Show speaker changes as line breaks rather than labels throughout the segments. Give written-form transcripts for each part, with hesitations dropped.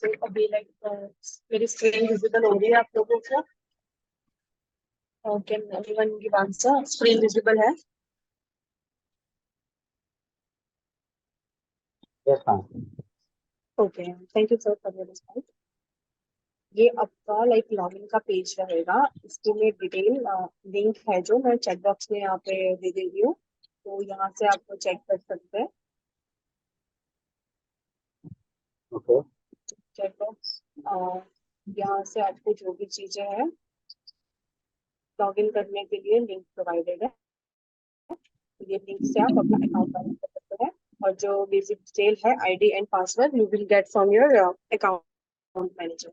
So अभी मेरी screen visible हो रही है आप लोगों को? Can everyone give answer? Screen visible है?
Yes, ma'am.
Okay, thank you sir for your response. ये आपका लॉगिन का पेज रहेगा। इसके लिए डिटेल लिंक है जो मैं चेक बॉक्स में यहाँ पे दे दे रही हूँ, तो यहाँ से आप चेक कर सकते हैं।
Okay.
चेक बॉक्स यहाँ से आपको जो भी चीजें हैं लॉगिन करने के लिए लिंक प्रोवाइडेड है। ये लिंक से आप अपना अकाउंट लॉगिन कर सकते हैं और जो बेसिक डिटेल है ID and password you will get from your account manager.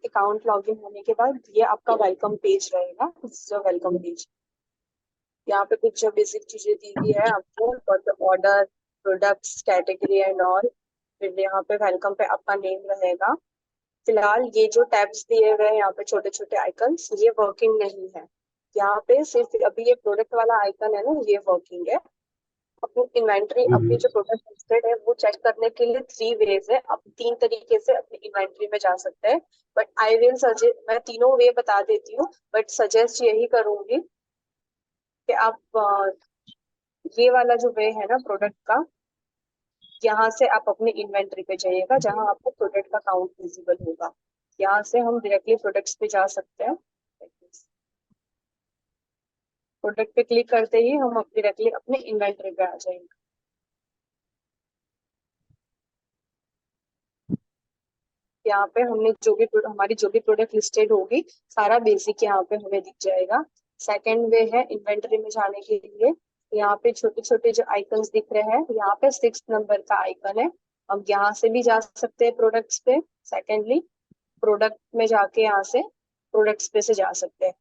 Account login होने के बाद ये आपका वेलकम पेज रहेगा। वेलकम पेज यहाँ पे कुछ जो बेसिक चीजें दी हुई है आपको, order, products, category and all. फिर यहाँ पे वेलकम पे आपका नेम रहेगा। फिलहाल ये जो टैब्स दिए हुए हैं यहाँ पे छोटे छोटे आइकन्स, ये वर्किंग नहीं है। यहाँ पे सिर्फ अभी ये प्रोडक्ट वाला आइकन है ना, ये वर्किंग है। अपनी इन्वेंट्री, अपनी जो प्रोडक्ट लिस्टेड है वो चेक करने के लिए 3 वेज है। आप 3 तरीके से अपनी इन्वेंट्री में जा सकते हैं, बट आई विल सजेस्ट, मैं तीनों वे बता देती हूँ, बट सजेस्ट यही करूंगी कि आप ये वाला जो वे है ना प्रोडक्ट का, यहाँ से आप अपने इन्वेंट्री पे जाइएगा जहाँ आपको प्रोडक्ट का काउंट विजिबल होगा। यहाँ से हम डायरेक्टली प्रोडक्ट्स पे जा सकते हैं। प्रोडक्ट पे क्लिक करते ही हम डायरेक्टली अपने इन्वेंट्री पे आ जाएंगे। यहाँ पे हमने हमारी जो भी प्रोडक्ट लिस्टेड होगी सारा बेसिक यहाँ पे हमें दिख जाएगा। सेकंड वे है इन्वेंटरी में जाने के लिए। यहाँ पे छोटे छोटे जो आइकन्स दिख रहे हैं, यहाँ पे 6 नंबर का आइकन है। हम यहाँ से भी जा सकते हैं प्रोडक्ट्स पे। सेकेंडली प्रोडक्ट में जाके यहाँ से प्रोडक्ट्स पे से जा सकते हैं।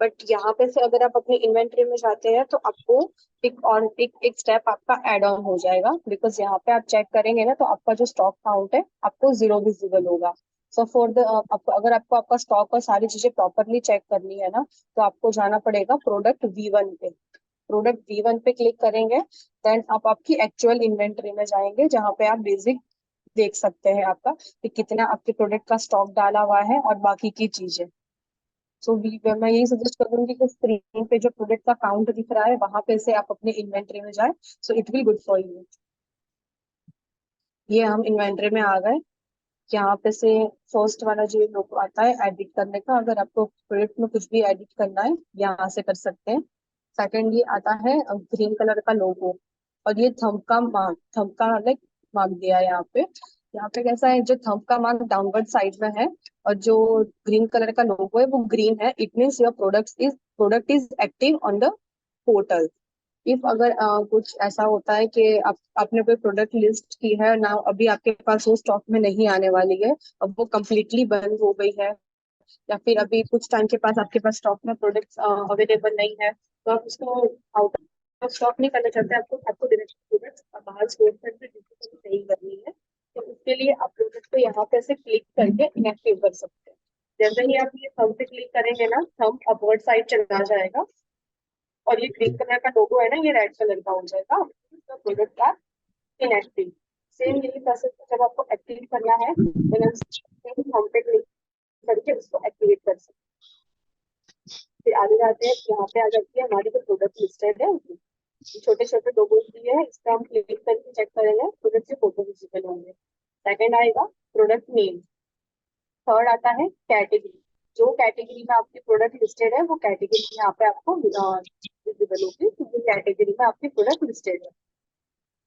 बट यहाँ पे से अगर आप अपनी इन्वेंटरी में जाते हैं तो आपको एक स्टेप आपका एड ऑन हो जाएगा, बिकॉज यहाँ पे आप चेक करेंगे ना तो आपका जो स्टॉक काउंट है आपको 0 विजिबल होगा। सो फॉर द आपको अगर आपको आपका स्टॉक और सारी चीजें प्रॉपरली चेक करनी है ना, तो आपको जाना पड़ेगा प्रोडक्ट V1 पे। प्रोडक्ट V1 पे क्लिक करेंगे, देन आप आपकी एक्चुअल इन्वेंटरी में जाएंगे जहाँ पे आप बेसिक देख सकते हैं आपका कि कितना आपके प्रोडक्ट का स्टॉक डाला हुआ है और बाकी की चीजें। सो मैं यही सजेस्ट करूंगी कि स्क्रीन पे जो प्रोडक्ट का काउंट दिख रहा है वहां पे से आप अपने इन्वेंटरी में जाए, so it will good for you. ये हम इन्वेंटरी में आ गए। यहाँ पे से फर्स्ट वाला जो लोगो आता है एडिट करने का, अगर आपको प्रोडक्ट में कुछ भी एडिट करना है यहाँ से कर सकते हैं। सेकंड ये आता है ग्रीन कलर का लोगो, और ये थंब का मार्क दिया है यहाँ पे। यहाँ पे कैसा है, जो थंब का मार्क डाउनवर्ड साइड में है और जो ग्रीन कलर का लोगो है वो ग्रीन है। It means your product is active on the portal. If अगर कुछ ऐसा होता है कि आपने कोई प्रोडक्ट लिस्ट की है ना, अभी आपके पास वो स्टॉक में नहीं आने वाली है, अब वो कम्प्लीटली बंद हो गई है, या फिर अभी कुछ टाइम के पास आपके पास स्टॉक में प्रोडक्ट्स अवेलेबल नहीं है, तो आप उसको आउट ऑफ स्टॉक नहीं करना चाहते, आपको आपको डायरेक्ट प्रोडक्ट्स बाहर स्टोर करके डिजिटली सही करनी है, तो उसके लिए आप प्रोडक्ट को यहाँ पे से क्लिक करके इनएक्टिव कर सकते हैं। जैसे ही आप ये थंब पे क्लिक करेंगे ना, थंब अपवर्ड साइड चला जाएगा और ये ग्रीन कलर का लोगो है ना, ये रेड कलर का हो जाएगा। प्रोडक्ट का इनएक्टिव। सेम यही प्रोसेस जब आपको एक्टिव करना है तो हम पे क्लिक करके उसको एक्टिवेट कर सकते हैं। फिर आगे जाते हैं, यहाँ पे आ जाती है हमारी जो प्रोडक्ट लिस्टेड है छोटे छोटे लोगो दिए है, इस पर हम क्लिक करके चेक करेंगे, प्रोडक्ट के फोटो विजिबल होंगे। सेकंड आएगा प्रोडक्ट नेम। थर्ड आता है कैटेगरी। जो कैटेगरी में आपकी प्रोडक्ट लिस्टेड है वो कैटेगरी यहाँ पे आपको विजिबल होगी, क्योंकि कैटेगरी में आपकी प्रोडक्ट लिस्टेड है।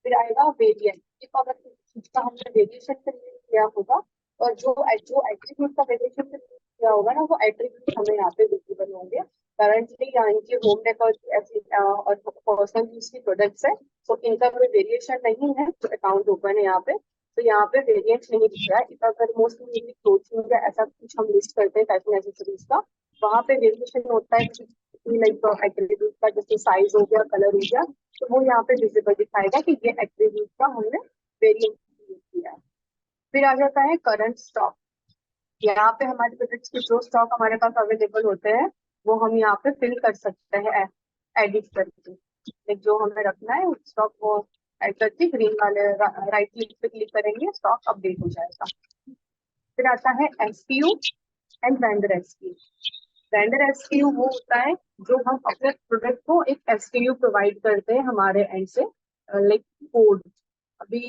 फिर आएगा वेरिएंट। इफ अगर इसका हमने वेरिएशन किया होगा, और जो जो एट्रीब्यूट का वेरिएशन किया होगा ना, वो एट्रीब्यूट हमें यहाँ पे विजिबल होंगे। करंटली यहाँ इनकी होम डेकोर और पर्सनल यूज की प्रोडक्ट्स है, तो इनका कोई वेरिएशन नहीं है, तो अकाउंट ओपन है यहाँ पे, तो यहाँ पे वेरिएंट नहीं दिख रहा है। इफ अगर मोस्टली क्लोथिंग या ऐसा कुछ हम लिस्ट करते हैं फैशन एक्सेसरीज का, वहां पे वेरिएशन होता है लाइक एट्रीब्यूट का जैसे साइज हो गया, कलर हो गया, तो वो यहाँ पे विजिबल दिखाएगा कि ये एट्रीब्यूट का हमने वेरिएंट किया है। फिर आ जाता है करंट स्टॉक। यहाँ पे हमारे प्रोडक्ट्स के जो स्टॉक हमारे पास अवेलेबल होते हैं वो हम यहाँ पे फिल कर सकते हैं एडिट करके। like जो हमें रखना है स्टॉक वो ऐड करके ग्रीन वाले राइट क्लिक पे क्लिक करेंगे, स्टॉक अपडेट हो जाएगा। फिर आता है SQ and vendor SQ. Vendor SQ वो होता है जो हम अपने प्रोडक्ट को एक एसक्यू प्रोवाइड करते हैं हमारे एंड से, लाइक कोड। अभी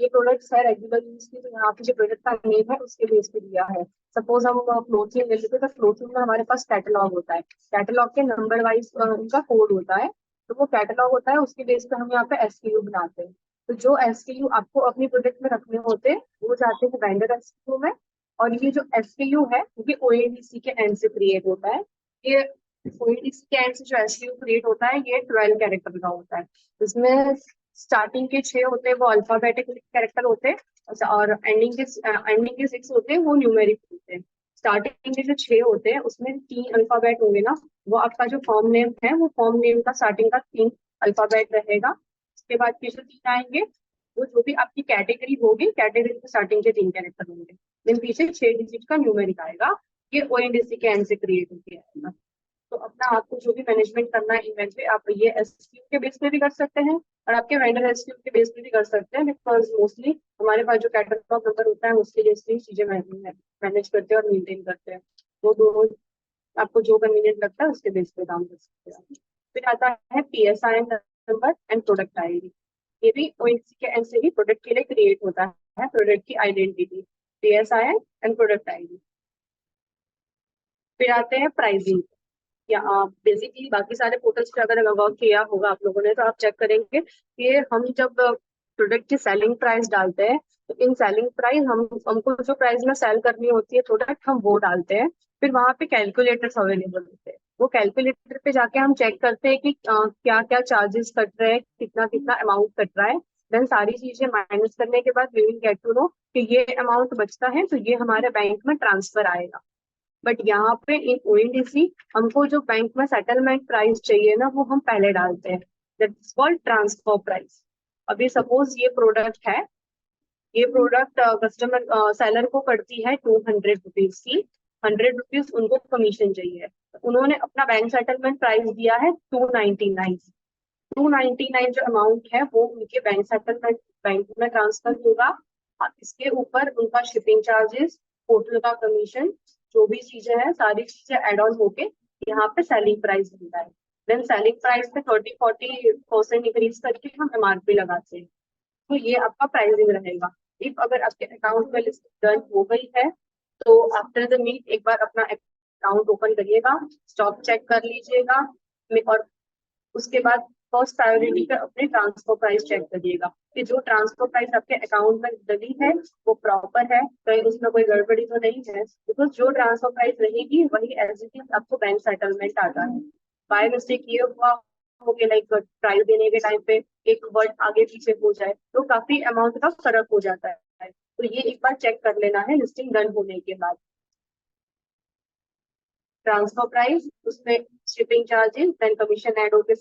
ये प्रोडक्ट्स है रेगुलर यूज की, तो यहाँ पे जो प्रोडक्ट का नेम है उसके बेस पे दिया है। सपोज हम क्लोथिंग ले लेते हैं, तो क्लोथिंग में हमारे पास कैटलॉग होता है, कैटलॉग के नंबर वाइज उनका कोड होता है, तो वो कैटलॉग होता है, उसके बेस पे हम यहाँ पे एसक्यू बनाते हैं। तो जो एसक्यू आपको अपनी प्रोडक्ट में रखने होते हैं वो जाते हैं वेंडर एसक्यू में। और ये जो एसक्यू है ये ओएडीसी के एंड से क्रिएट होता है। ये ओएडीसी के एंड से जो एसक्यू क्रिएट होता है ये 12 कैरेक्टर का होता है। इसमें स्टार्टिंग के 6 होते हैं वो अल्फाबेटिक कैरेक्टर होते हैं, और एंडिंग के 6 होते हैं वो न्यूमेरिक होते हैं। स्टार्टिंग के जो 6 होते हैं उसमें 3 अल्फाबेट होंगे ना, वो आपका जो फॉर्म नेम है वो फॉर्म नेम का स्टार्टिंग का 3 अल्फाबेट रहेगा। उसके बाद के जो 3 आएंगे वो जो भी आपकी कैटेगरी होगी, कैटेगरी के स्टार्टिंग के 3 कैरेक्टर होंगे, देन पीछे 6 डिजिट का न्यूमेरिक आएगा। ये ओएनडीसी के एंड से क्रिएट होके आएगा। तो अपना आपको जो भी मैनेजमेंट करना है इवेंट पे, आप ये एसक्यू के बेस पे भी कर सकते हैं और आपके वेंडर एसक्यू के बेस पे भी कर सकते हैं, बिकॉज मोस्टली हमारे पास जो कैटलॉग नंबर होता है उसके बेस पे ही चीजें मैनेज करते हैं और मेंटेन करते हैं। वो दोनों आपको जो कन्वीनियंट लगता है उसके बेस पे काम कर सकते हैं। फिर आता है PSI number and product ID. ये भी ओएनडीसी के एंड से ही प्रोडक्ट के लिए क्रिएट होता है, प्रोडक्ट की identity, PSI and product ID. फिर आते हैं प्राइसिंग। या बेसिकली बाकी सारे पोर्टल्स पे अगर वर्क किया होगा आप लोगों ने तो आप चेक करेंगे कि हम जब प्रोडक्ट की सेलिंग प्राइस डालते हैं तो इन सेलिंग प्राइस हमको जो प्राइस में सेल करनी होती है प्रोडक्ट हम वो डालते हैं। फिर वहां पे कैलकुलेटर्स अवेलेबल होते हैं, वो कैलकुलेटर पे जाके हम चेक करते हैं कि क्या क्या चार्जेस कट रहे हैं, कितना कितना अमाउंट कट रहा है। देन सारी चीजें माइनस करने के बाद we will get to know कि ये अमाउंट बचता है तो ये हमारे बैंक में ट्रांसफर आएगा। बट यहाँ पे इन ओएनडीसी हमको जो बैंक में सेटलमेंट प्राइस चाहिए ना वो हम पहले डालते हैं, that is called transfer price. अभी सपोज ये प्रोडक्ट है, ये प्रोडक्ट कस्टमर सेलर को पड़ती है 200 रुपीज की, 100 रुपीज उनको कमीशन चाहिए, तो उन्होंने अपना बैंक सेटलमेंट प्राइस दिया है 299। 299 जो अमाउंट है वो उनके बैंक सेटलमेंट बैंक में ट्रांसफर होगा। इसके ऊपर उनका शिपिंग चार्जेस, पोर्टल का कमीशन, जो भी चीजें हैं सारी चीजें एड ऑन होके यहाँ पे सेलिंग प्राइस मिलता है। देन सेलिंग प्राइस पे 30-40% इंक्रीज करके हम एमआरपी लगाते हैं। तो ये आपका प्राइसिंग रहेगा। इफ अगर आपके अकाउंट में लिस्ट डन हो गई है तो आफ्टर द मीट एक बार अपना अकाउंट ओपन करिएगा, स्टॉक चेक कर लीजिएगा, और उसके बाद फर्स्ट प्रायोरिटी पे अपने ट्रांसफर प्राइस चेक करिएगा कि जो ट्रांसफर प्राइस आपके अकाउंट में डली है वो प्रॉपर है, कहीं उसमें कोई गड़बड़ी तो नहीं है। बिकॉज जो ट्रांसफर प्राइस रहेगी वही एज इट इज आपको बैंक सेटलमेंट आता है। बाय मिस्टेक ये हुआ हो कि लाइक प्राइस देने के टाइम पे एक वर्ड आगे पीछे हो जाए तो काफी अमाउंट का फर्क हो जाता है, तो ये एक बार चेक कर लेना है लिस्टिंग डन होने के बाद। ट्रांसफर प्राइस, उसमें shipping charges, then commission add होकर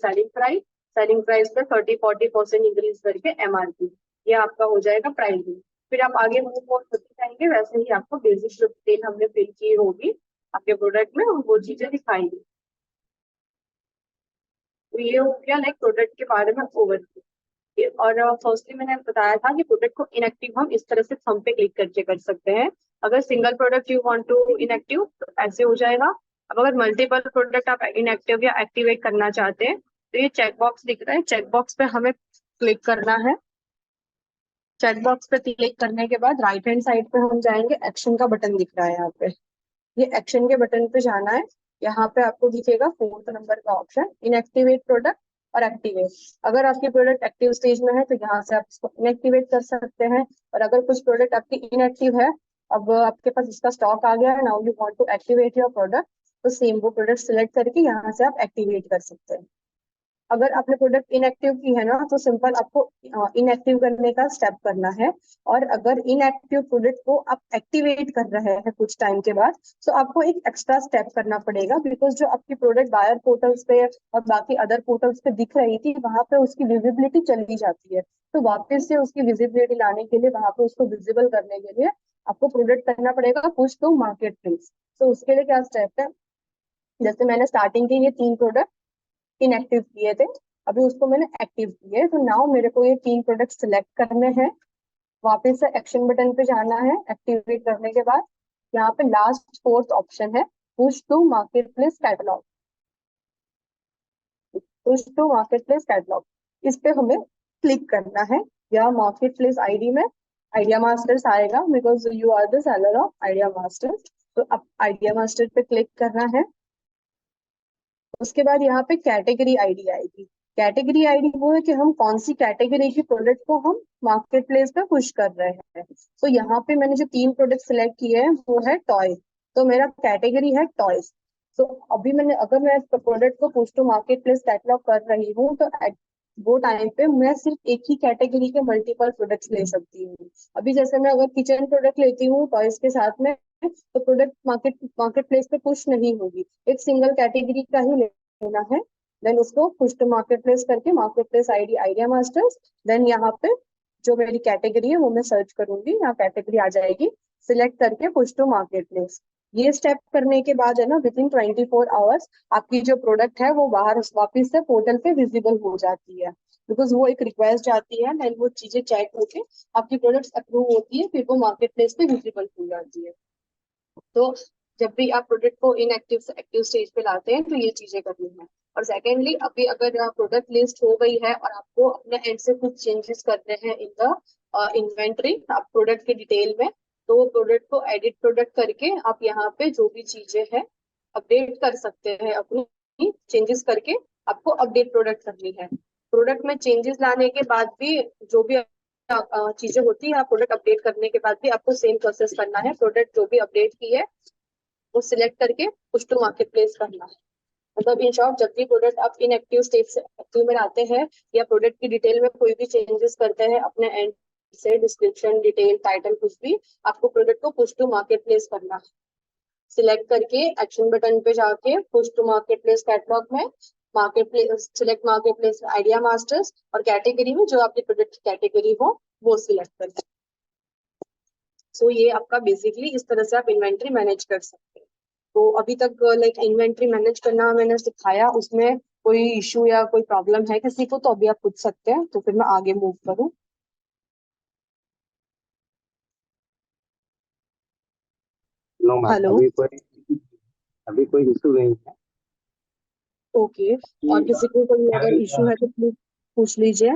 सेलिंग प्राइस पे 30-40% इंक्रीज करके एमआरपी, ये आपका हो जाएगा प्राइसिंग। फिर आप आगे मूव होते जाएंगे वैसे ही आपको बेसिक जो डिटेल हमने फिल की होगी आपके प्रोडक्ट में वो चीजें दिखाएंगी। तो ये हो गया लाइक प्रोडक्ट के बारे में ओवरव्यू। और फर्स्टली मैंने बताया था कि प्रोडक्ट को इनएक्टिव हम इस तरह से थंब पे क्लिक करके कर सकते हैं। अगर single product you want to inactive तो ऐसे हो जाएगा। अब अगर मल्टीपल प्रोडक्ट आप इनएक्टिव या एक्टिवेट करना चाहते हैं तो ये चेक बॉक्स दिख रहा है, चेक बॉक्स पे हमें क्लिक करना है। चेक बॉक्स पे क्लिक करने के बाद राइट हैंड साइड पे हम जाएंगे, एक्शन का बटन दिख रहा है यहाँ पे, ये एक्शन के बटन पे जाना है। यहाँ पे आपको दिखेगा 4th नंबर का ऑप्शन, इनएक्टिवेट प्रोडक्ट और एक्टिवेट। अगर आपकी प्रोडक्ट एक्टिव स्टेज में है तो यहाँ से आप इसको इनएक्टिवेट कर सकते हैं, और अगर कुछ प्रोडक्ट आपकी इनएक्टिव है, अब आपके पास इसका स्टॉक आ गया है, now you want to activate your product, तो सेम वो प्रोडक्ट सिलेक्ट करके यहाँ से आप एक्टिवेट कर सकते हैं। अगर आपने प्रोडक्ट इनएक्टिव की है ना, तो सिंपल आपको इनएक्टिव करने का स्टेप करना है। और अगर इनएक्टिव प्रोडक्ट को आप एक्टिवेट कर रहे हैं कुछ टाइम के बाद, तो आपको एक एक्स्ट्रा स्टेप करना पड़ेगा, बिकॉज जो आपकी प्रोडक्ट बायर पोर्टल्स पे और बाकी अदर पोर्टल्स पे दिख रही थी, वहां पे उसकी विजिबिलिटी चली जाती है। तो वापस से उसकी विजिबिलिटी लाने के लिए, वहां पे उसको विजिबल करने के लिए आपको प्रोडक्ट करना पड़ेगा पुश टू मार्केट प्लेस। तो उसके लिए क्या स्टेप है, जैसे मैंने स्टार्टिंग के ये 3 प्रोडक्ट इनएक्टिव किए थे, अभी उसको मैंने एक्टिव किए, तो नाउ मेरे को ये 3 प्रोडक्ट सिलेक्ट करने हैं। वापस से एक्शन बटन पे जाना है एक्टिवेट करने के बाद। यहाँ पे लास्ट फोर्थ ऑप्शन है, push to marketplace catalogue. Push to marketplace catalogue, इस पे हमें क्लिक करना है। या मार्केट प्लेस आईडी में आइडिया मास्टर्स आएगा, because you are the seller of idea masters. तो अब आइडिया मास्टर पे क्लिक करना है। उसके बाद यहाँ पे कैटेगरी आईडी आएगी। कैटेगरी आईडी वो है कि हम कौन सी कैटेगरी की प्रोडक्ट को हम मार्केट प्लेस पे पुश कर रहे हैं। तो यहाँ पे मैंने जो 3 प्रोडक्ट सिलेक्ट किए हैं वो है टॉय, तो मेरा कैटेगरी है टॉयज। तो अभी मैंने, अगर मैं प्रोडक्ट को push to marketplace catalogue कर रही हूँ, तो at वो टाइम पे मैं सिर्फ एक ही कैटेगरी के मल्टीपल प्रोडक्ट्स ले सकती हूँ। अभी जैसे मैं अगर किचन प्रोडक्ट लेती हूँ टॉयज के साथ में, तो प्रोडक्ट मार्केट मार्केट प्लेस पे पुश नहीं होगी, एक सिंगल कैटेगरी का ही लेना है। देन उसको पुश टू मार्केट प्लेस करके marketplace ID idea masters, then यहाँ पे जो मेरी कैटेगरी है वो मैं सर्च करूंगी, यहाँ कैटेगरी आ जाएगी, सिलेक्ट करके पुश टू मार्केट प्लेस। ये स्टेप करने के बाद है ना, विद इन 24 आवर्स आपकी जो प्रोडक्ट है वो बाहर वापिस से पोर्टल पे विजिबल हो जाती है, बिकॉज वो एक रिक्वेस्ट जाती है, देन वो चीजें चेक होके आपकी प्रोडक्ट्स अप्रूव होती है, फिर वो मार्केट प्लेस पे विजिबल हो जाती है। तो जब भी आप प्रोडक्ट को इनएक्टिव से एक्टिव स्टेज पे लाते हैं, तो ये चीजें करनी है। और सेकेंडली, अभी अगर प्रोडक्ट लिस्ट हो गई है और आपको अपने एंड से कुछ चेंजेस करने हैं इन द इन्वेंट्री, आप प्रोडक्ट के डिटेल में, तो प्रोडक्ट को एडिट प्रोडक्ट करके आप यहाँ पे जो भी चीजें हैं अपडेट कर सकते हैं, अपनी चेंजेस करके आपको अपडेट प्रोडक्ट करनी है। प्रोडक्ट में चेंजेस लाने के बाद भी जो भी चीजें होती है, प्रोडक्ट अपडेट करने के बाद भी आपको सेम प्रोसेस करना है। प्रोडक्ट जो भी अपडेट की है वो सिलेक्ट करके पुश टू मार्केट प्लेस करना है। मतलब इन शॉर्ट, जब भी प्रोडक्ट आप इनएक्टिव स्टेज से एक्टिव में आते हैं, या प्रोडक्ट की डिटेल में कोई भी चेंजेस करते हैं अपने एंड से, डिस्क्रिप्शन डिटेल टाइटल कुछ भी, आपको प्रोडक्ट को पुश टू मार्केट प्लेस करना है। सिलेक्ट करके एक्शन बटन पे जाके push to marketplace catalogue में marketplace, select marketplace idea masters, और कैटेगरी में जो आपकी प्रोडक्ट कैटेगरी हो वो सिलेक्ट करें। सो ये आपका बेसिकली इस तरह से आप इन्वेंट्री मैनेज कर सकते हैं। तो अभी तक लाइक इन्वेंट्री मैनेज करना मैंने सिखाया, उसमें कोई इशू या कोई प्रॉब्लम है किसी को, तो अभी आप पूछ सकते हैं, तो फिर मैं आगे मूव करूँ।
No ma'am,
hello.
अभी कोई इशू नहीं है
ओके। और
कि
किसी को कोई अगर इशू है तो प्लीज पूछ लीजिए।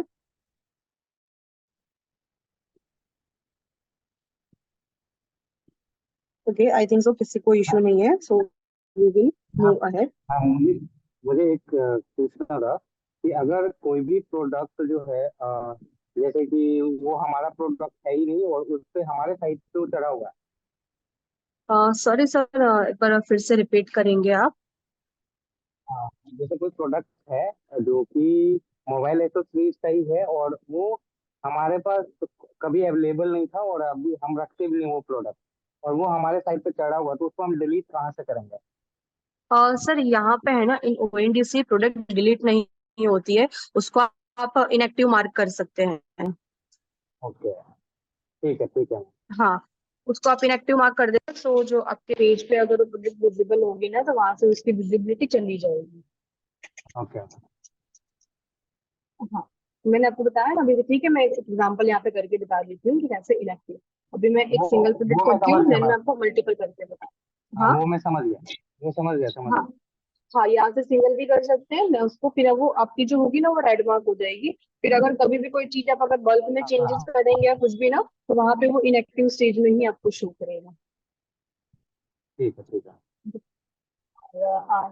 ओके, आई थिंक सो किसी को इशू नहीं है, सो वी विल
हाँ,
मूव अहेड।
हाँ, मुझे मुझे एक पूछना था कि अगर कोई भी प्रोडक्ट जो है जैसे कि वो हमारा प्रोडक्ट है ही नहीं और उस पे हमारे साइट पे वो चढ़ा हुआ है।
सॉरी सर, एक बार फिर से रिपीट करेंगे आप?
हाँ, जैसे कोई प्रोडक्ट है जो कि मोबाइल एक्सेसरीज का ही है और वो हमारे पास कभी अवेलेबल नहीं था और अभी हम रखते भी नहीं वो प्रोडक्ट, और वो हमारे साइट पे चढ़ा हुआ, तो उसको हम डिलीट कहाँ से करेंगे?
सर यहाँ पे है ना, इन ओएनडीसी प्रोडक्ट डिलीट नहीं होती है, उसको आप इनएक्टिव मार्क कर सकते हैं।
ओके, ठीक है, ठीक है।
हाँ, उसको आप इनएक्टिव मार्क कर दें, तो जो आपके पेज पे अगर वो प्रोडक्ट विजिबल होगी ना, तो वहां से उसकी विजिबिलिटी चली जाएगी।
ओके।
हाँ, मैंने आपको बताया ना अभी, ठीक है, मैं एक एग्जांपल यहाँ पे करके बता देती हूँ कि कैसे इनएक्टिव। अभी मैं एक
वो
सिंगल प्रोडक्ट
वो मैं
करती
समझ
हूँ,
गया
देन मैं
मैम।
आपको मल्टीपल करके बता।
हाँ,
हाँ।
वो मैं समझ गया। वो समझ
हाँ।
गया।
हाँ, यहाँ से सिंगल भी कर सकते हैं, मैं उसको फिर वो आपकी जो होगी ना वो रेड मार्क हो जाएगी। फिर अगर कभी भी कोई चीज आप अगर बल्क में
हाँ,
चेंजेस
हाँ,
करेंगे या कुछ भी ना, तो वहां पे वो इनएक्टिव स्टेज में ही आपको शो करेगा।
ठीक है, ठीक है।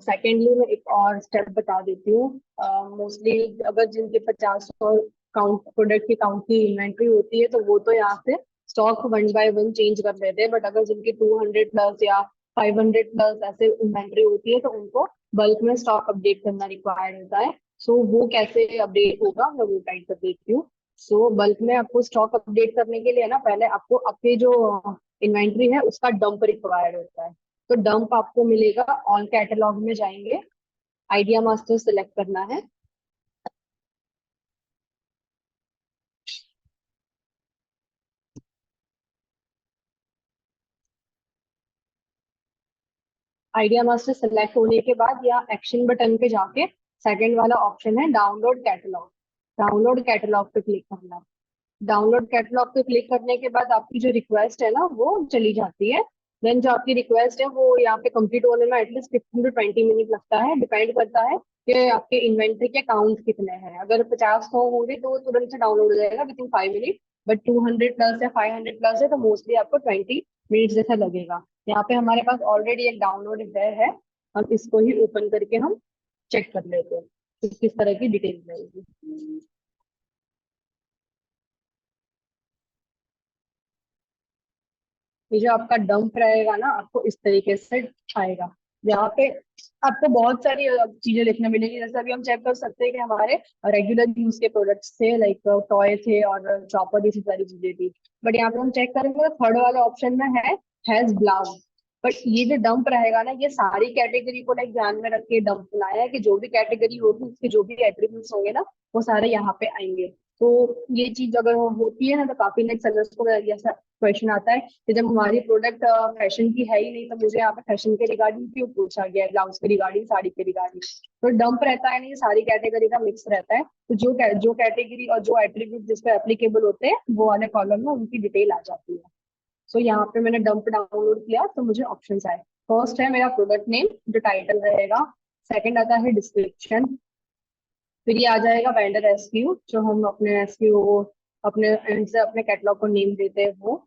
सेकेंडली मैं एक और स्टेप बता देती हूँ। मोस्टली अगर जिनके 50 और काउंट प्रोडक्ट की काउंट की इन्वेंट्री होती है, तो वो तो यहाँ से stock one by one change कर लेते हैं, बट अगर जिनकी 200 प्लस या 500 प्लस ऐसे इन्वेंट्री होती है, तो उनको बल्क में स्टॉक अपडेट करना रिक्वायर्ड होता है। सो वो कैसे अपडेट होगा मैं वो गाइड कर देती हूँ। सो बल्क में आपको स्टॉक अपडेट करने के लिए ना पहले आपको आपके जो इन्वेंट्री है उसका डंप रिक्वायर्ड होता है। तो डंप आपको मिलेगा, ऑन कैटलॉग में जाएंगे, आइडिया मास्टर सेलेक्ट करना है। आइडिया मास्टर सेलेक्ट होने के बाद या एक्शन बटन पे जाके सेकंड वाला ऑप्शन है डाउनलोड कैटलॉग, डाउनलोड कैटलॉग पे क्लिक करना है। डाउनलोड कैटलॉग पे क्लिक करने के बाद आपकी जो रिक्वेस्ट है ना वो चली जाती है। देन जो आपकी रिक्वेस्ट है वो यहाँ पे कंप्लीट होने में एटलीस्ट 15 to 20 मिनट लगता है, डिपेंड करता है कि आपके इन्वेंटरी के काउंट कितने हैं। अगर 50-100 होंगे तो वो तुरंत से डाउनलोड हो जाएगा with in 5 minute. But 200 plus या 500 प्लस है तो मोस्टली आपको 20 मिनट जैसा लगेगा। यहाँ पे हमारे पास ऑलरेडी एक डाउनलोड है, हम इसको ही ओपन करके हम चेक कर लेते हैं कि किस तरह की डिटेल रहेगी। ये जो आपका डंप रहेगा ना आपको इस तरीके से आएगा। यहाँ पे आपको बहुत सारी चीजें देखने मिलेंगी। जैसे अभी हम चेक कर सकते हैं कि हमारे रेगुलर यूज के प्रोडक्ट्स थे, लाइक टॉय थे और चॉपर, जैसी सारी चीजें थी। बट यहाँ पे हम चेक करेंगे तो थर्ड वाला ऑप्शन में है हैज ब्लाउज। बट ये जो डंप रहेगा ना ये सारी कैटेगरी को लाइक ध्यान में रख के डंप बनाया है कि जो भी कैटेगरी होगी उसके जो भी एट्रीब्यूट्स होंगे ना वो सारे यहाँ पे आएंगे। तो ये चीज अगर होती है ना तो काफी लाइक सेलर्स को ऐसा क्वेश्चन आता है कि जब हमारी प्रोडक्ट फैशन की है ही नहीं तो मुझे यहाँ पे फैशन के रिगार्डिंग क्यों पूछा गया है, ब्लाउज के रिगार्डिंग, साड़ी के रिगार्डिंग। तो डंप रहता है नहीं, सारी कैटेगरी का मिक्स रहता है। तो जो कैटेगरी और जो एट्रीब्यूट जिस पे एप्लीकेबल होते हैं वो वाले कॉलम में उनकी डिटेल आ जाती है। सो यहाँ पे मैंने डंप डाउनलोड किया तो मुझे ऑप्शंस आए। फर्स्ट है मेरा प्रोडक्ट नेम जो टाइटल रहेगा। सेकंड आता है डिस्क्रिप्शन। फिर ये आ जाएगा वेंडर एसक्यू, जो हम अपने एसक्यू अपने एंड से अपने कैटलॉग को नेम देते हैं वो।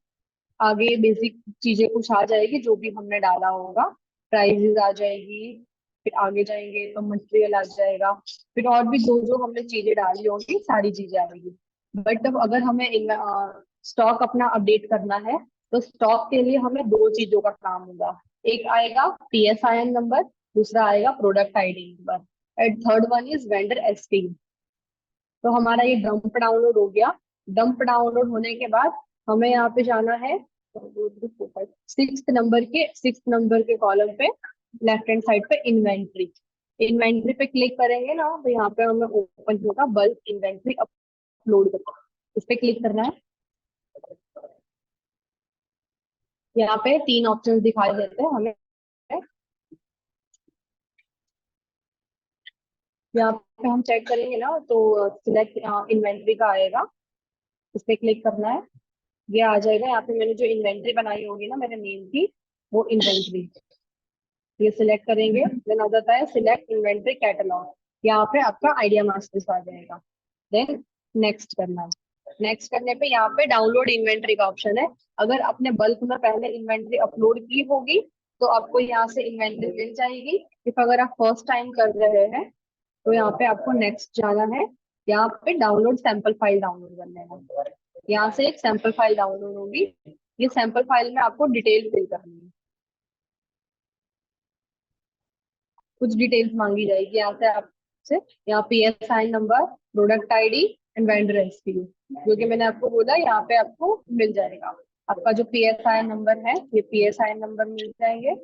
आगे बेसिक चीजें कुछ आ जाएगी जो भी हमने डाला होगा, प्राइजेस आ जाएगी। फिर आगे जाएंगे तो मटेरियल आ जाएगा। फिर और भी जो जो हमने चीजें डाली होंगी सारी चीजें आएगी। बट अब अगर हमें स्टॉक अपना अपडेट करना है तो स्टॉक के लिए हमें दो चीजों का काम होगा। एक आएगा PSIN नंबर, दूसरा आएगा product ID number, and third one is vendor SQ. तो हमारा ये डंप डाउनलोड हो गया। डंप डाउनलोड होने के बाद हमें यहाँ पे जाना है 6th नंबर के कॉलम पे, लेफ्ट हैंड साइड पे इन्वेंट्री। इन्वेंट्री पे क्लिक करेंगे ना तो यहाँ पे हमें ओपन होगा बल्क इन्वेंट्री अपलोड करना, इस पे क्लिक करना है। यहाँ पे तीन ऑप्शन दिखाई देते हैं हमें। यहाँ पे हम चेक करेंगे ना तो सिलेक्ट इन्वेंट्री का आएगा, इस पे क्लिक करना है। ये आ जाएगा। यहाँ पे मैंने जो इन्वेंट्री बनाई होगी ना मेरे नेम की, वो इन्वेंट्री, ये सिलेक्ट करेंगे। देन आ जाता है सिलेक्ट इन्वेंट्री कैटलॉग, यहाँ पे आपका आइडिया मास्टर्स आ जाएगा। देन नेक्स्ट करना है। नेक्स्ट करने पे यहाँ पे डाउनलोड इन्वेंट्री का ऑप्शन है। अगर आपने बल्क में पहले इन्वेंट्री अपलोड की होगी तो आपको यहाँ से इन्वेंट्री मिल जाएगी। इफ अगर आप फर्स्ट टाइम कर रहे हैं तो यहाँ पे आपको नेक्स्ट जाना है। यहाँ पे डाउनलोड सैंपल फाइल डाउनलोड करने है। यहाँ से एक सैंपल फाइल डाउनलोड होगी। ये सैंपल फाइल में आपको डिटेल फिल करनी है, कुछ डिटेल्स मांगी जाएगी यहाँ से आपसे। यहाँ PSI number, product ID and vendor SQ, जो कि मैंने आपको बोला यहाँ पे आपको मिल जाएगा। आपका जो PSI नंबर है ये PSI नंबर मिल जाएंगे।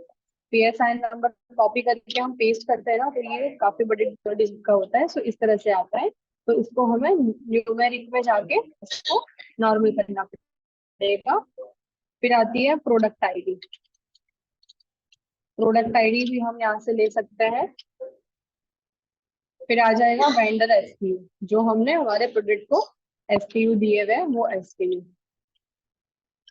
PSI नंबर कॉपी करके हम पेस्ट करते हैं ना तो ये काफी बड़े डिजिट का होता है, सो इस तरह से आता है। तो इसको हमें न्यूमेरिक में जाके इसको नॉर्मल करना पड़ेगा। फिर आती है प्रोडक्ट आईडी। प्रोडक्ट आईडी भी हम यहाँ से ले सकते हैं। फिर आ जाएगा वेंडर एसक्यू, जो हमने हमारे प्रोडक्ट को एसक्यू दिए हुए हैं वो एसक्यू।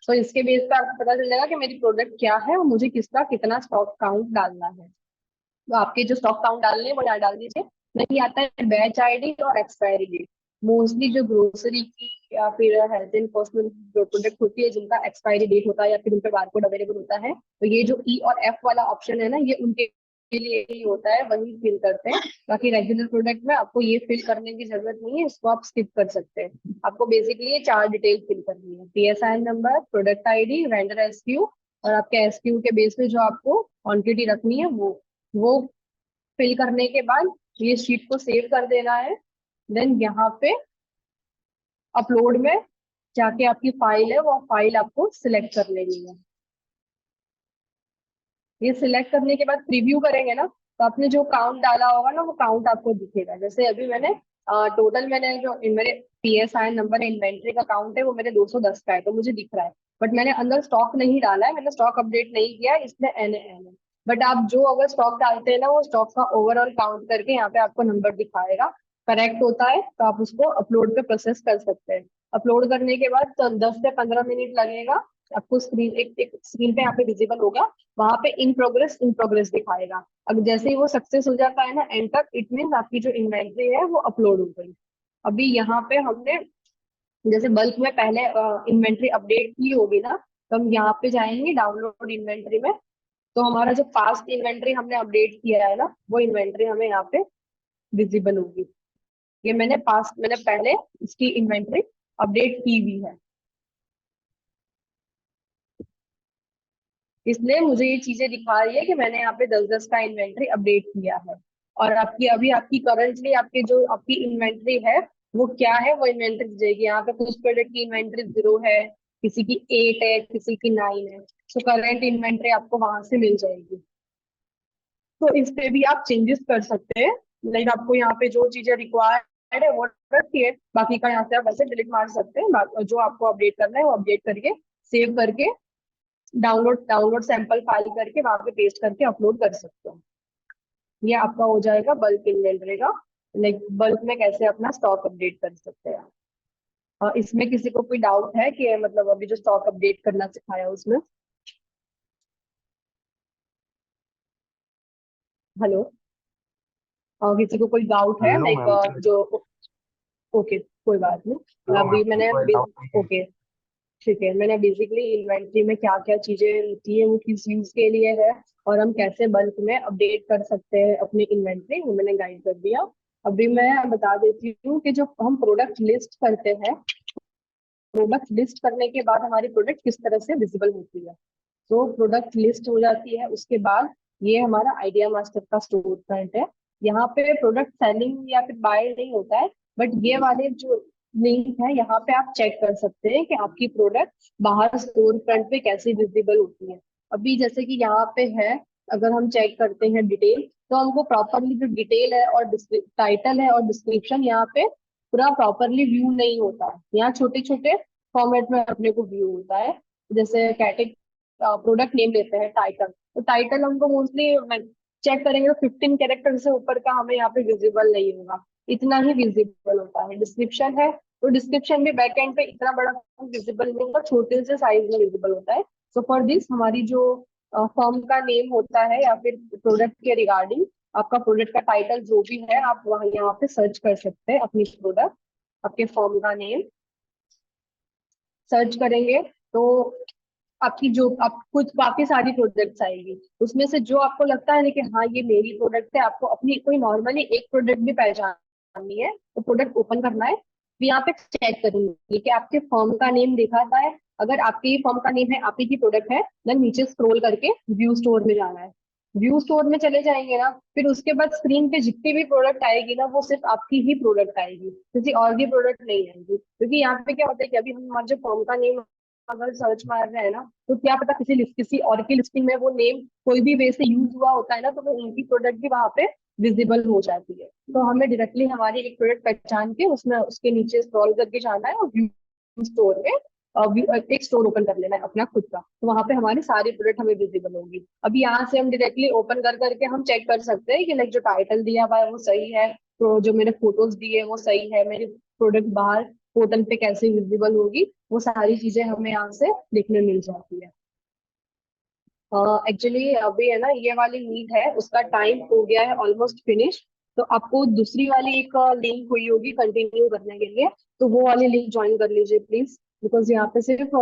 तो इसके बेस पे आपको पता चल जाएगा कि मेरी प्रोडक्ट क्या है और मुझे किसका कितना स्टॉक काउंट डालना है। तो आपके जो स्टॉक काउंट डालने हैं वो यहाँ डाल दीजिए। नहीं आता है बैच आईडी और एक्सपायरी डेट। मोस्टली जो ग्रोसरी की या फिर हेल्थ एंड पर्सनल जो प्रोडक्ट होती है जिनका एक्सपायरी डेट होता है या फिर उन पर बारकोड अवेलेबल होता है, तो ये जो E और F वाला ऑप्शन है ना ये उनके लिए ही होता है, वही फिल करते हैं। बाकी रेगुलर प्रोडक्ट में आपको ये फिल करने की जरूरत नहीं है, इसको आप स्किप कर सकते हैं। आपको बेसिकली ये चार डिटेल फिल करनी है, PSI number, product ID, vendor SQ और आपके एसक्यू के बेस पे जो आपको क्वांटिटी रखनी है वो फिल करने के बाद ये शीट को सेव कर देना है। देन यहाँ पे अपलोड में जाके आपकी फाइल है वो फाइल आपको सिलेक्ट कर लेनी है। ये सिलेक्ट करने के बाद प्रीव्यू करेंगे ना, तो आपने जो काउंट डाला होगा ना वो काउंट आपको दिखेगा। जैसे अभी मैंने टोटल मैंने जो मेरे PSI नंबर इन्वेंट्री का काउंट है वो मेरे 210 का है, तो मुझे दिख रहा है। बट मैंने अंदर स्टॉक नहीं डाला है, मैंने स्टॉक अपडेट नहीं किया है, इसमें एन है। बट आप जो अगर स्टॉक डालते हैं ना वो स्टॉक का ओवरऑल काउंट करके यहाँ पे आपको नंबर दिखाएगा। करेक्ट होता है तो आप उसको अपलोड पे प्रोसेस कर सकते हैं। अपलोड करने के बाद तो 10 से 15 मिनट लगेगा। आपको स्क्रीन एक स्क्रीन पे यहाँ पे विजिबल होगा, वहां पे इन प्रोग्रेस दिखाएगा। अब जैसे ही वो सक्सेस हो जाता है ना एंड तक, इट मीन आपकी जो इन्वेंट्री है वो अपलोड हो गई। अभी यहाँ पे हमने जैसे बल्क में पहले इन्वेंट्री अपडेट की होगी ना, तो हम यहाँ पे जाएंगे डाउनलोड इन्वेंट्री में। तो हमारा जो पास्ट इन्वेंट्री हमने अपडेट किया है ना वो इन्वेंट्री हमें यहाँ पे विजिबल होगी। ये मैंने पहले इसकी इन्वेंट्री अपडेट की हुई है, इसलिए मुझे ये चीजें दिखा रही है कि मैंने यहाँ पे 10-10 का इन्वेंट्री अपडेट किया है। और आपकी अभी आपकी करंटली आपकी जो आपकी इन्वेंट्री है वो क्या है वो इन्वेंट्री जाएगी। यहाँ पे कुछ प्रोडक्ट की इन्वेंट्री 0 है, किसी की 8 है, किसी की 9 है। तो करंट इन्वेंट्री आपको वहां से मिल जाएगी। तो इस पे भी आप चेंजेस कर सकते हैं। लाइक आपको यहाँ पे जो चीजें रिक्वायर्ड है वो रखिए, बाकी का यहाँ से आप वैसे डिलीट मार सकते हैं। जो आपको अपडेट करना है वो अपडेट करके सेव करके डाउनलोड डाउनलोड सैंपल फाइल करके वहां पे पेस्ट करके अपलोड कर सकते हो। ये आपका हो जाएगा बल्क इन्वेंटरी का। लाइक बल्क में कैसे अपना स्टॉक अपडेट कर सकते हैं। और इसमें किसी को कोई डाउट है कि मतलब अभी जो स्टॉक अपडेट करना सिखाया उसमें? हेलो? किसी को कोई डाउट है
नो
लाइक
मैम।
जो? ओके, कोई बात नहीं।
नो
अभी
मैम,
मैंने
कोई डाउट नहीं है।
ओके, ठीक है। मैंने बेसिकली इन्वेंट्री में क्या क्या चीजें होती है वो किस यूज के लिए है और हम कैसे बल्क में अपडेट कर सकते हैं अपनी इन्वेंट्री, वो मैंने गाइड कर दिया। अभी मैं बता देती हूँ कि जो हम प्रोडक्ट लिस्ट करते हैं, प्रोडक्ट लिस्ट करने के बाद हमारी प्रोडक्ट किस तरह से विजिबल होती है। तो प्रोडक्ट लिस्ट हो जाती है, उसके बाद ये हमारा आइडिया मास्टर का स्टोर फ्रंट है। यहाँ पे प्रोडक्ट सेलिंग या फिर बाय नहीं होता है, बट ये वाले जो लिंक है यहाँ पे आप चेक कर सकते हैं कि आपकी प्रोडक्ट बाहर स्टोर फ्रंट पे कैसे विजिबल होती है। अभी जैसे कि यहाँ पे है, अगर हम चेक करते हैं डिटेल, तो हमको प्रॉपरली जो डिटेल है और टाइटल है और डिस्क्रिप्शन यहाँ पे पूरा प्रॉपरली व्यू नहीं होता है। यहाँ छोटे छोटे फॉर्मेट में अपने को व्यू होता है। जैसे कैटेगरी प्रोडक्ट नेम लेते हैं टाइटल, तो टाइटल हमको मोस्टली चेक करेंगे तो 15 कैरेक्टर से ऊपर का हमें यहाँ पे विजिबल नहीं होगा, इतना ही विजिबल होता है। डिस्क्रिप्शन है तो डिस्क्रिप्शन भी बैक एंड पे इतना बड़ा विजिबल नहीं होगा, छोटे से साइज में विजिबल होता है। सो फॉर दिस हमारी जो फर्म का नेम होता है या फिर प्रोडक्ट के रिगार्डिंग आपका प्रोडक्ट का टाइटल जो भी है आप वहाँ यहाँ पे सर्च कर सकते हैं अपनी प्रोडक्ट, आपके फर्म का नेम सर्च करेंगे तो आपकी जो आप कुछ काफी सारी प्रोडक्ट्स आएगी, उसमें से जो आपको लगता है ना कि हाँ ये मेरी प्रोडक्ट है, आपको अपनी कोई नॉर्मली एक प्रोडक्ट भी पहचाननी है तो प्रोडक्ट ओपन करना है। फिर यहाँ पे चेक करेंगे कि आपके फर्म का नेम दिखाता है। अगर आपके फर्म का नेम है, आप ही की प्रोडक्ट है, देन नीचे स्क्रॉल करके व्यू स्टोर में जाना है। व्यू स्टोर में चले जाएंगे ना, फिर उसके बाद स्क्रीन पे जितनी भी प्रोडक्ट आएगी ना वो सिर्फ आपकी ही प्रोडक्ट आएगी, किसी और की प्रोडक्ट नहीं आएगी। क्योंकि यहाँ पे क्या होता है कि अभी हम हमारे जो फर्म का नेम अगर सर्च मार रहे हैं ना, तो क्या पता किसी और की लिस्टिंग में वो नेम कोई भी वे से यूज हुआ होता है ना, तो वो उनकी प्रोडक्ट भी वहां पे विजिबल हो जाती है। तो हमें डायरेक्टली हमारी एक प्रोडक्ट पहचान के उसमें उसके नीचे स्क्रॉल करके जाना है और व्यू स्टोर में एक स्टोर ओपन कर लेना है अपना खुद का, तो वहां पे हमारी सारी प्रोडक्ट हमें विजिबल होगी। अभी यहाँ से हम डायरेक्टली ओपन कर करके हम चेक कर सकते हैं कि लाइक जो टाइटल दिया हुआ है वो सही है, तो जो मैंने फोटोज दिए वो सही है, मेरी प्रोडक्ट बाहर पोर्टल पे कैसे विजिबल होगी, वो सारी चीजें हमें यहाँ से देखने मिल जाती है। एक्चुअली अभी है ना ये वाली मीट है उसका टाइम हो गया है ऑलमोस्ट फिनिश। तो आपको दूसरी वाली एक लिंक हुई होगी कंटिन्यू करने के लिए, तो वो वाली लिंक ज्वाइन कर लीजिए प्लीज, बिकॉज यहाँ पे सिर्फ